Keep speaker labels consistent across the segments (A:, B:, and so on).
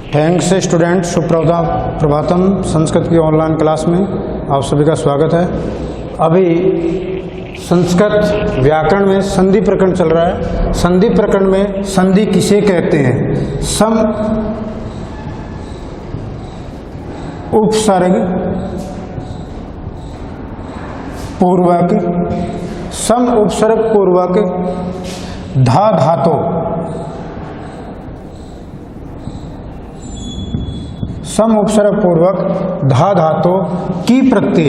A: Thanks student, Prabhatam. Sanskrit की online class में आप सभी का स्वागत है। अभी संस्कृत व्याकरण में संधि प्रकरण चल रहा है। संधि प्रकरण में संधि किसे कहते हैं? सम उपसर्ग पूर्वक, सम उपसर्ग पूर्वक धा धातु, सम उपसर्ग पूर्वक धा धातु की प्रत्यय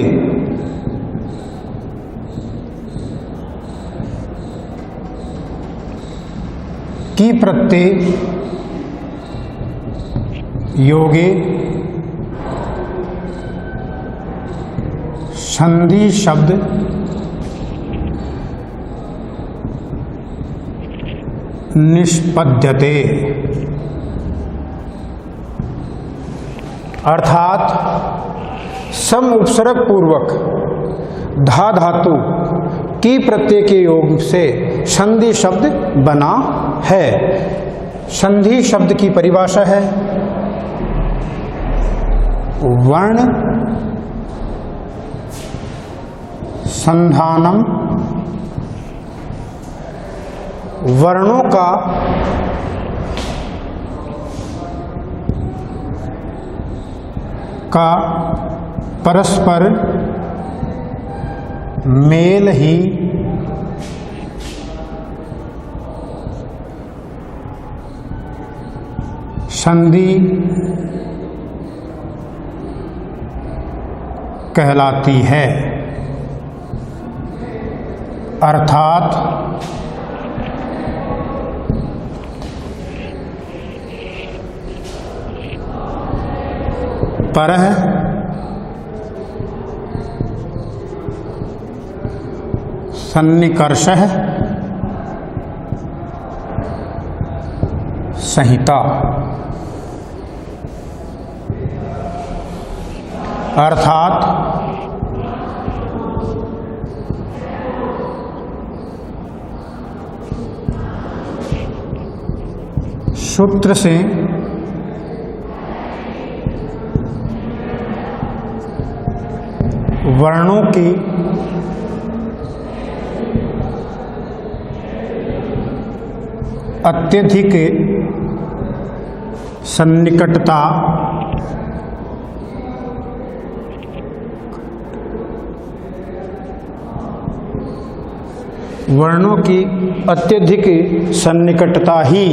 A: योगे संधि शब्द निष्पद्यते। अर्थात सम उपसर्ग पूर्वक धा धातु की प्रत्यय के योग से संधि शब्द बना है। संधि शब्द की परिभाषा है वर्ण संधानम, वर्णों का परस्पर मेल ही संधि कहलाती है। अर्थात परः सन्निकर्षः संहिता। अर्थात सूत्र से वर्णों की अत्यधिक सन्निकटता ही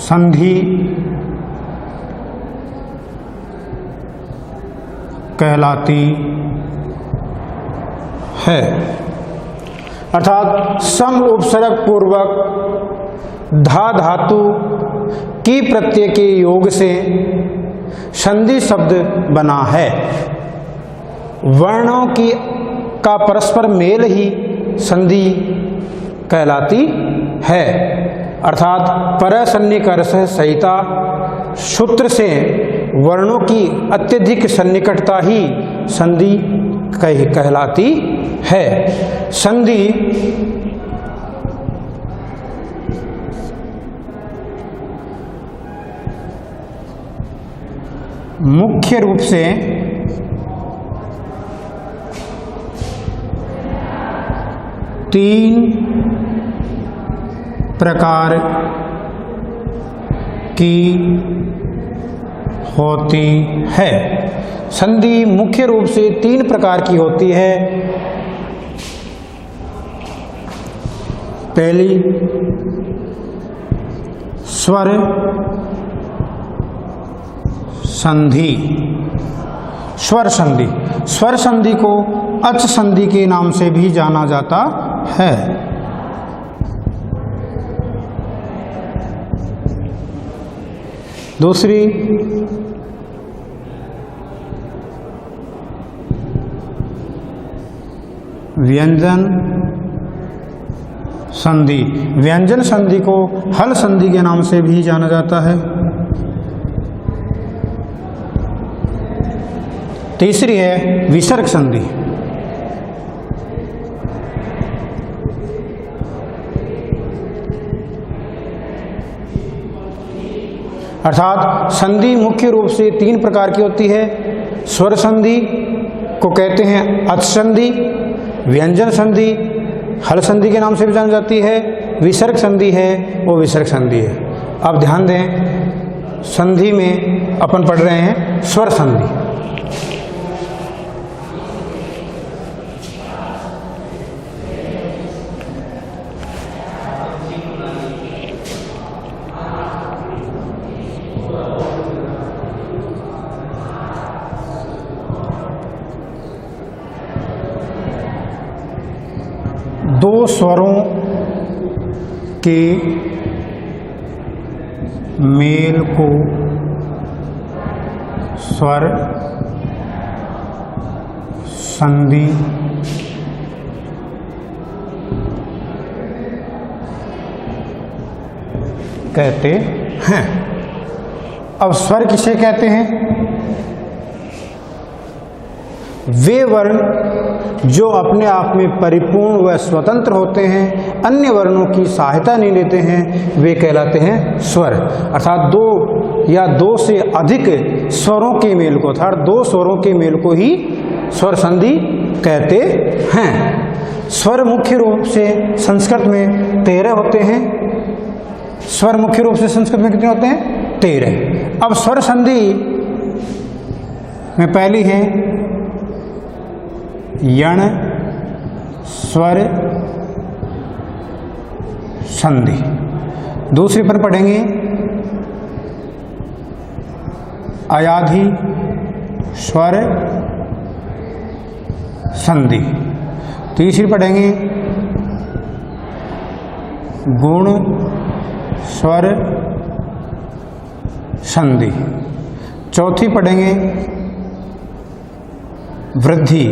A: संधि कहलाती है। अर्थात सम उपसर्ग पूर्वक धा धातु की प्रत्यय के योग से संधि शब्द बना है। वर्णों का परस्पर मेल ही संधि कहलाती है। अर्थात परसन्निकर्ष संहिता सूत्र से वर्णों की अत्यधिक सन्निकटता ही संधि कहलाती है। संधि मुख्य रूप से तीन प्रकार की होती है। संधि मुख्य रूप से तीन प्रकार की होती है। पहली स्वर संधि। स्वर संधि, स्वर संधि को अच संधि के नाम से भी जाना जाता है। दूसरी व्यंजन संधि। व्यंजन संधि को हल संधि के नाम से भी जाना जाता है। तीसरी है विसर्ग संधि। अर्थात संधि मुख्य रूप से 3 प्रकार की होती है। स्वर संधि को कहते हैं अच संधि, व्यंजन संधि हल संधि के नाम से भी जानी जाती है, विसर्ग संधि है वो विसर्ग संधि है। अब ध्यान दें, संधि में अपन पढ़ रहे हैं स्वर संधि। दो स्वरों के मेल को स्वर संधि कहते हैं। अब स्वर किसे कहते हैं? वे वर्ण जो अपने आप में परिपूर्ण व स्वतंत्र होते हैं, अन्य वर्णों की सहायता नहीं लेते हैं, वे कहलाते हैं स्वर। अर्थात 2 या 2 से अधिक स्वरों के मेल को, अर्थात 2 स्वरों के मेल को ही स्वर संधि कहते हैं। स्वर मुख्य रूप से संस्कृत में 13 होते हैं। स्वर मुख्य रूप से संस्कृत में कितने होते हैं? 13। अब स्वर संधि में पहली है यण स्वर संधि, दूसरी पर पढ़ेंगे अयाधि स्वर संधि, तीसरी पढ़ेंगे गुण स्वर संधि, चौथी पढ़ेंगे वृद्धि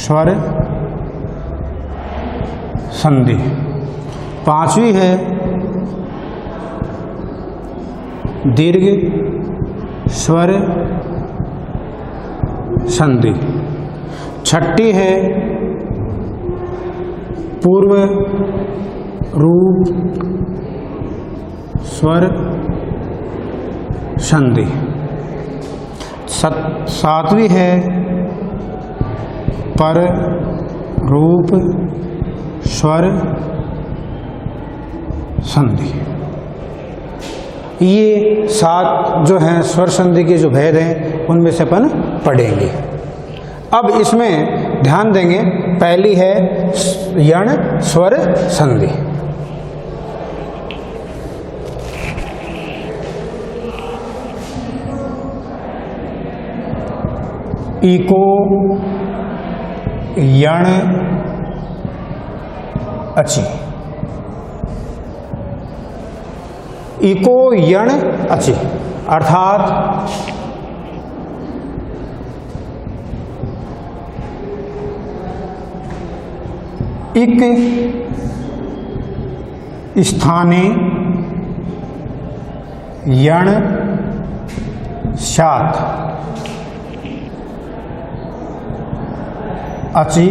A: स्वर संधि, पांचवी है दीर्घ स्वर संधि, छठी है पूर्व रूप स्वर संधि, सातवीं है पर रूप स्वर संधि। ये 7 जो हैं स्वर संधि के जो भेद हैं उनमें से अपन पढ़ेंगे। अब इसमें ध्यान देंगे, पहली है यण स्वर संधि। इको यण अचि, इको यण अचि अर्थात इक स्थाने यण शात अचि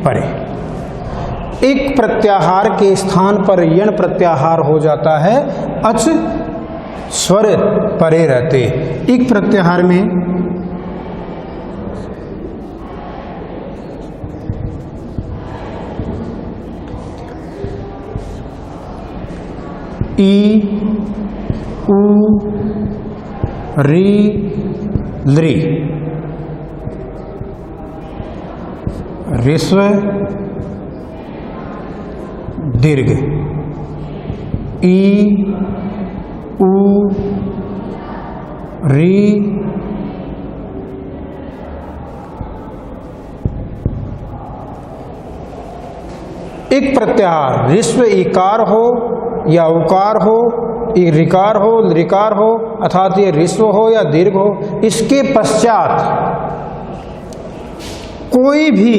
A: परे। एक प्रत्याहार के स्थान पर यण प्रत्याहार हो जाता है, अच स्वर परे रहते। एक प्रत्याहार में ई उ री लृ ऋस्व दीर्घ, ई उ री एक प्रत्याहार ऋस्व इकार हो या उकार हो, ऋकार हो लृकार हो, अर्थात ये ऋस्व हो या दीर्घ हो, इसके पश्चात कोई भी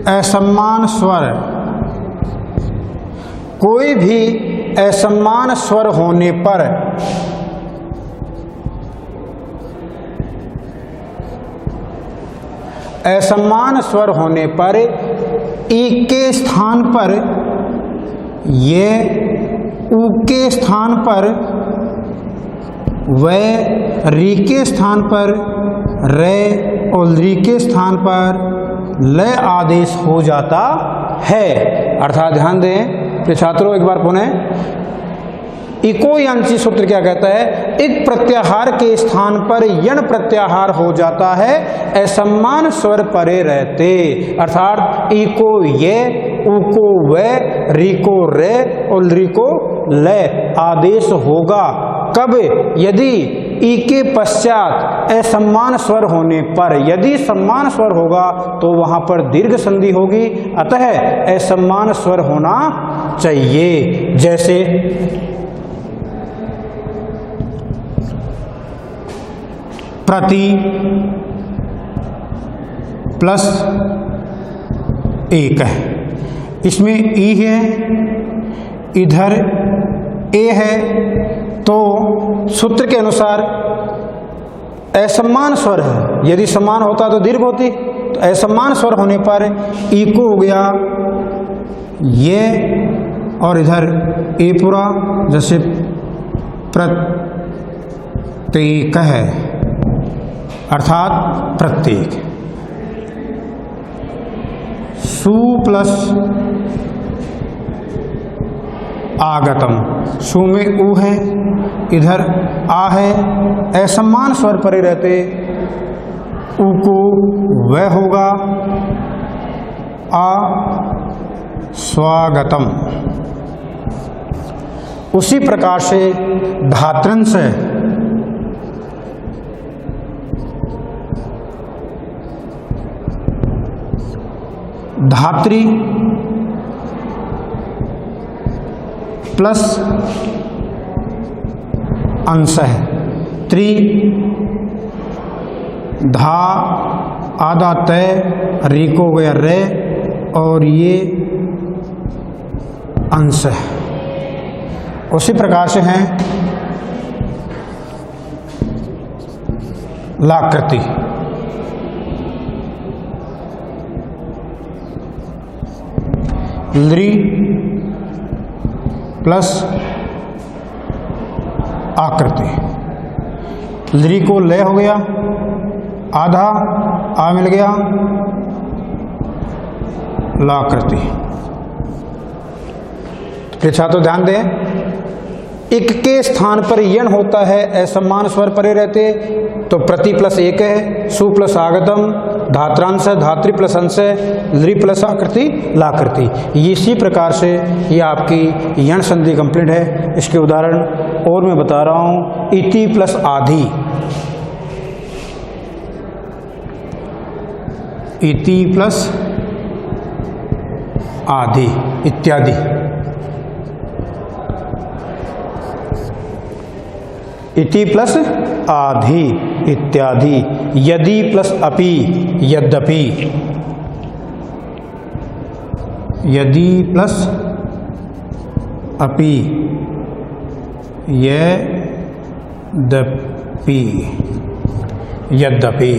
A: असम्मान स्वर, कोई भी असम्मान स्वर होने पर असमान स्वर होने पर ई के स्थान पर ये ऊ के स्थान पर व री के स्थान पर रे और ली के स्थान पर ल आदेश हो जाता है। अर्थात ध्यान दें तो छात्रों, एक बार पुनः इको यांची सूत्र क्या कहता है? एक प्रत्याहार के स्थान पर यण प्रत्याहार हो जाता है असमान स्वर परे रहते। अर्थात इको ये, उको वे, रिको रे और लिको ले आदेश होगा। कब? यदि ई के पश्चात असमान स्वर होने पर। यदि समान स्वर होगा तो वहां पर दीर्घ संधि होगी, अतः असमान स्वर होना चाहिए। जैसे प्रति प्लस एक है, इसमें ई है, इधर ए है, तो सूत्र के अनुसार असमान स्वर है। यदि समान होता तो दीर्घ होती, तो असमान स्वर होने पर ई को हो गया ये और इधर ए पूरा, जैसे प्रत्येक है अर्थात प्रत्येक। सु प्लस आगतम, सु में ऊ है, इधर आ है, असमान स्वर परे रहते ऊ को वह होगा आ स्वागतम। उसी प्रकार से धात्रंश है, धात्री प्लस अंश है, त्रि धा आधा तय, री को गया रे और ये अंश है। उसी प्रकार से हैं लाकृति, लृ प्लस आकृति, लृ को लय हो गया, आधा आ मिल गया, लाकृति। फिर छात्रों ध्यान दें, इक के स्थान पर यण होता है असमान स्वर परे रहते, तो प्रति प्लस एक है, सु प्लस आगतम, धात्रांश धात्री प्लस अंश, लृ प्लस आकृति लाकृति। इसी प्रकार से ये आपकी यण संधि कंप्लीट है। इसके उदाहरण और मैं बता रहा हूँ। इति प्लस आधि, इति प्लस आधि इत्यादि। इति प्लस आधि इत्यादि। यदि प्लस अपि, यद्यपि, यदि प्लस अपि, यद्यपि, यद्यपि।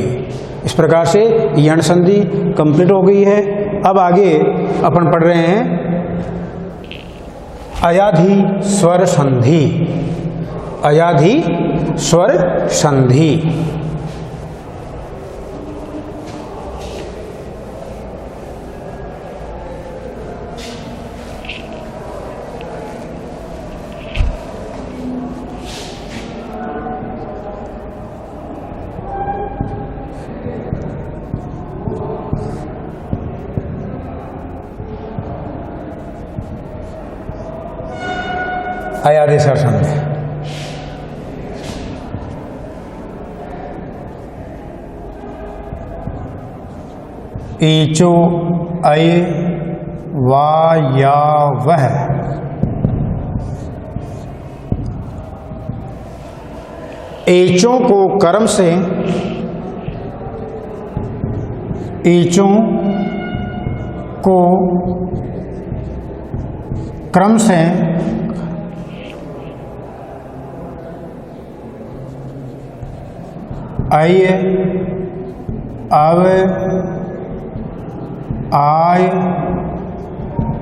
A: इस प्रकार से यण संधि कंप्लीट हो गई है। अब आगे अपन पढ़ रहे हैं अयाधि स्वर संधि। अयाधि स्वर संधि। अयाधि स्वर संधि। ईचो अय वा या वह। एचों को कर्म से, एचों को क्रम से अय, अव, आय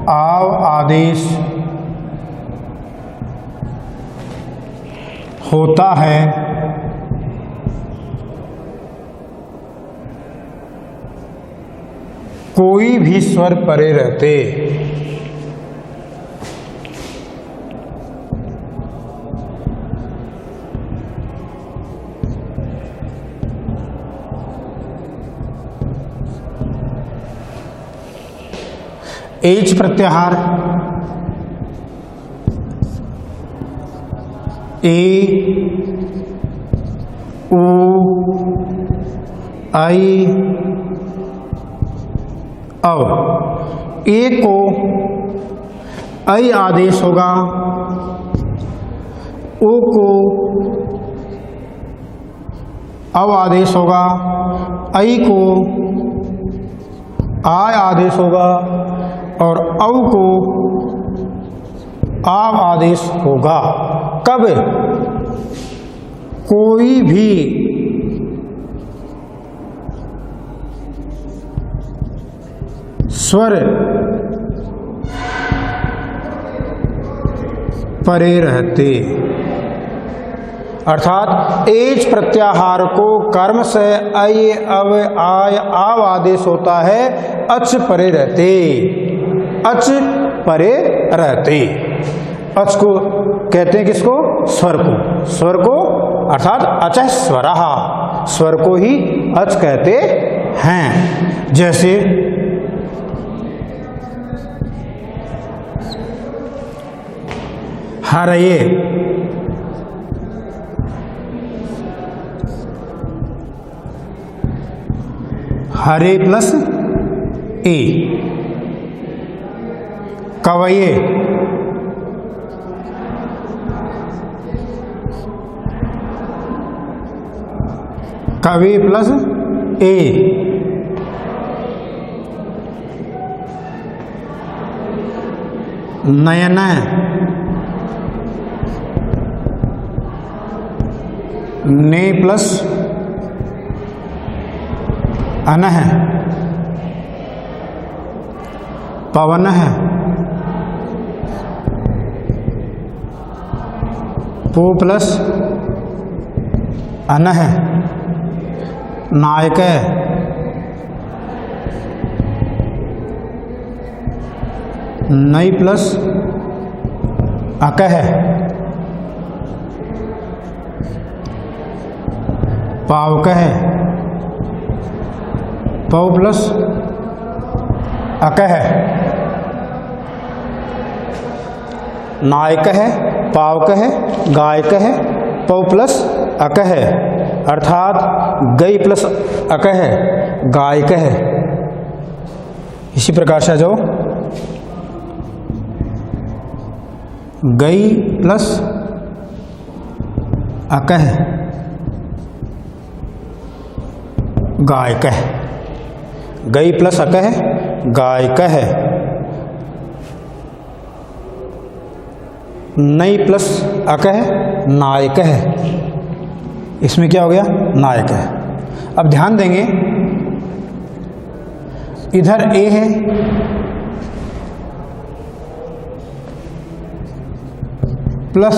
A: आव आदेश होता है कोई भी स्वर परे रहते। एच प्रत्याहार ए उ आई औ। ए को ऐ आदेश होगा, ओ को औ आदेश होगा, ऐ को आय आदेश होगा और औ को आव आदेश होगा। कब? कोई भी स्वर परे रहते, अर्थात एच प्रत्याहार को कर्म से ऐ अव आय आव आदेश होता है अच परे रहते, अच परे रहते। अच को कहते हैं किसको? स्वर को। स्वर को अर्थात अचः स्वरः, स्वर को ही अच कहते हैं। जैसे हरये, हरे प्लस ए। कवये, कवि प्लस ए। नयन, ने प्लस अनः। पवन है, पो प्लस अनः। नायक, नई प्लस अकह। पावक है, पौ प्लस अकह। नायक है, पावक है, गायक है, पौ प्लस अकह, अर्थात गई प्लस अकह गायक है। इसी प्रकार से आ जाओ, गई प्लस अकह गायक है, गई प्लस अकह गायक है। नई प्लस अकह नायक है, इसमें क्या हो गया? नायक है। अब ध्यान देंगे, इधर ए है, प्लस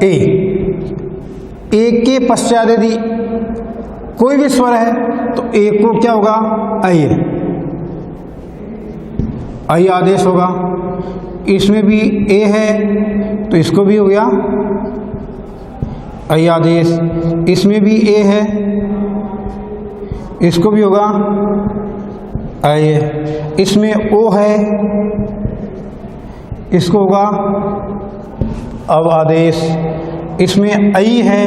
A: ए। ए के पश्चात यदि कोई भी स्वर है तो ए को क्या होगा? ऐ, ऐ आदेश होगा। इसमें भी ए है तो इसको भी हो गया ऐ आदेश। इसमें भी ए है, इसको भी होगा ऐ। इसमें ओ है, इसको होगा अब आदेश। इसमें ऐ है,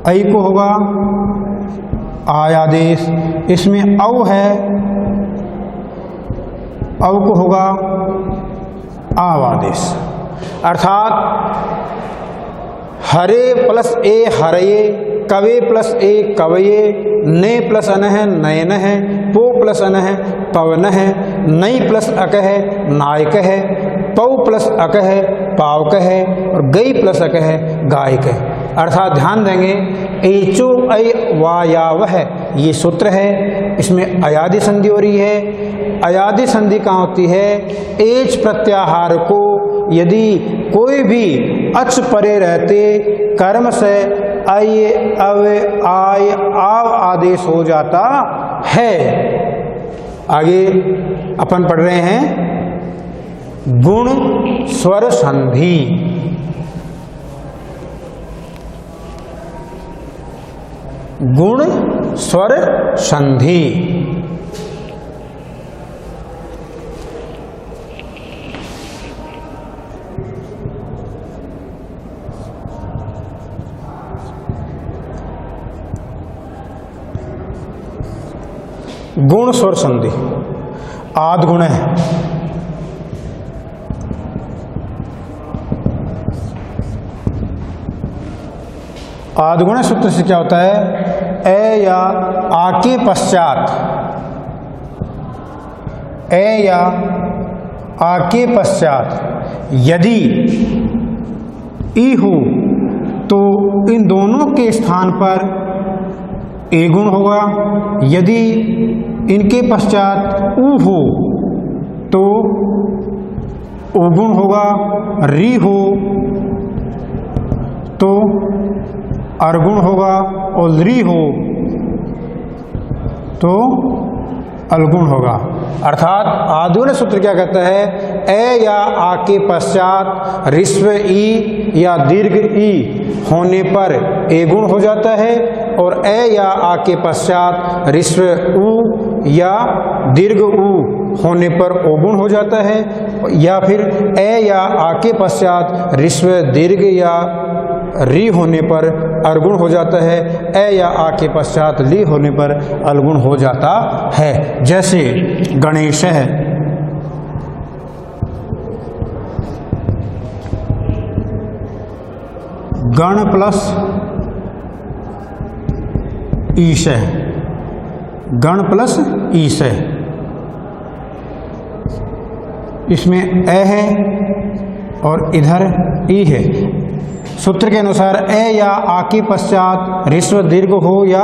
A: ऐ को होगा आय आदेश। इसमें औ है, औ को होगा आव आदेश। अर्थात हरे प्लस ए हरये, कवे प्लस ए कवये, ने प्लस अन है नयन है, पो प्लस अन है पवन है, नई प्लस अक है नायक है, पौ प्लस अक है पावक है और गई प्लस अक है गायक है। अर्थात ध्यान देंगे, एचो ऐ वायाव है ये सूत्र है। इसमें अयादि संधि हो रही है। अयादि संधि कहाँ होती है? एच प्रत्याहार को यदि कोई भी अच परे रहते कर्म से आय अव आय आव आदेश हो जाता है। आगे अपन पढ़ रहे हैं गुण स्वर संधि। गुण स्वर संधि। गुण स्वर संधि आद गुण है। आद गुण सूत्र से क्या होता है? ए या आ के पश्चात, ए या आ के पश्चात यदि ई हो तो इन दोनों के स्थान पर ए गुण होगा। यदि इनके पश्चात उ हो तो ओ गुण होगा। री हो तो अर्गुण होगा और री हो तो अलगुण होगा। अर्थात आदुन सूत्र क्या कहता है? ए या आ के पश्चात ऋस्व ई या दीर्घ ई होने पर ए गुण हो जाता है और ए या आ के पश्चात ऋस्व उ या दीर्घ उ होने पर ओ गुण हो जाता है। या फिर ए या आ के पश्चात ऋस्व दीर्घ या री होने पर अर्गुण हो जाता है। ए या आ के पश्चात ली होने पर अलगुण हो जाता है। जैसे गणेश है, गण प्लस ईश है, गण प्लस ईश है। इसमें ए है और इधर ई है। सूत्र के अनुसार ए या आ के पश्चात ऋस्व दीर्घ हो या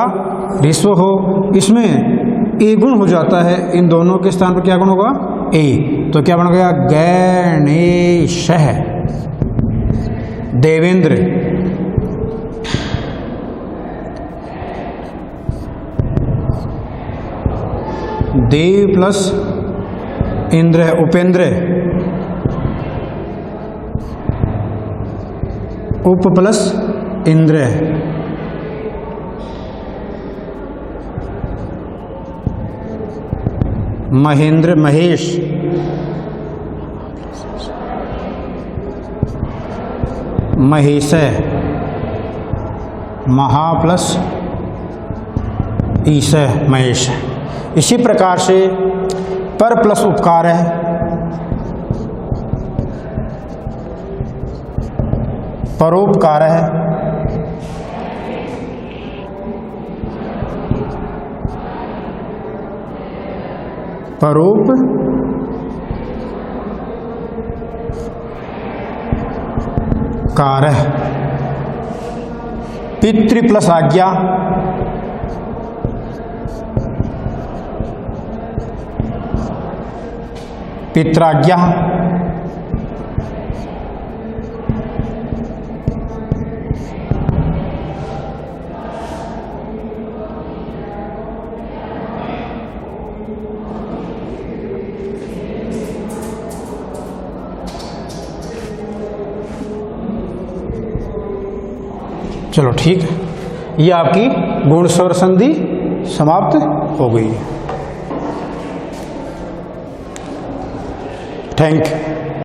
A: ऋस्व हो, इसमें ए गुण हो जाता है। इन दोनों के स्थान पर क्या गुण होगा? ए। तो क्या बन गया? गणेश है। देवेंद्र, देव प्लस इंद्र है, उपेंद्र। उप प्लस इंद्र। महेंद्र, महेश। महेश है, महा प्लस ईश है, महेश। इसी प्रकार से पर प्लस उपकार है, परोपकार है, परोपकार है। पितृ प्लस आज्ञा, पित्राज्ञा। चलो ठीक है, ये आपकी गुण स्वर संधि समाप्त हो गई है। Thank you.